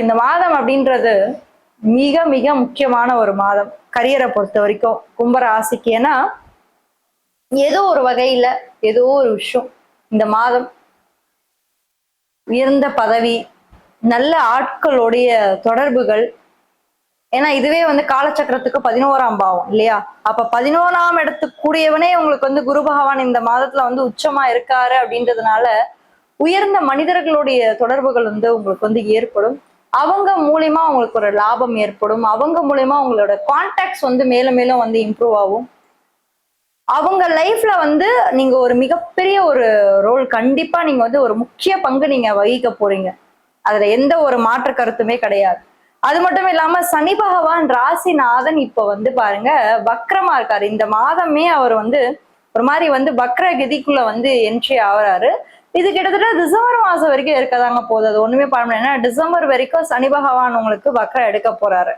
இந்த மாதம் அப்படின்றது மிக மிக முக்கியமான ஒரு மாதம் கரியரை பொறுத்த வரைக்கும் கும்பராசிக்கு. ஏன்னா ஏதோ ஒரு வகையில ஏதோ ஒரு விஷயம் இந்த மாதம் உயர்ந்த பதவி, நல்ல ஆட்களுடைய தொடர்புகள். ஏன்னா இதுவே காலச்சக்கரத்துக்கு 11ஆம் பாவம் இல்லையா? அப்ப 11ஆம் இடத்துக்கு கூடியவனே உங்களுக்கு குரு பகவான் இந்த மாதத்துல உச்சமா இருக்காரு அப்படின்றதுனால உயர்ந்த மனிதர்களுடைய தொடர்புகள் உங்களுக்கு ஏற்படும். அவங்க மூலியமா உங்களுக்கு ஒரு லாபம் ஏற்படும். அவங்க மூலியமா உங்களோட கான்டாக்ட்ஸ் மேலும் மேலும் இம்ப்ரூவ் ஆகும். அவங்க லைஃப்ல நீங்க ஒரு மிகப்பெரிய ஒரு ரோல் கண்டிப்பா நீங்க ஒரு முக்கிய பங்கு நீங்க வகிக்க போறீங்க. அதுல எந்த ஒரு மாற்று கருத்துமே கிடையாது. அது மட்டும் இல்லாம சனி பகவான் ராசிநாதன் இப்ப பாருங்க வக்ரமா இருக்காரு. இந்த மாதமே அவர் ஒரு மாதிரி வக்ர கதிக்குள்ள என்ட்ரி ஆகுறாரு. இது கிட்டத்தட்ட டிசம்பர் மாசம் வரைக்கும் இருக்கதாங்க போகுது. அது ஒண்ணுமே பண்ண முடியாது. ஏன்னா டிசம்பர் வரைக்கும் சனி பகவான் உங்களுக்கு வக்ரம் எடுக்க போறாரு.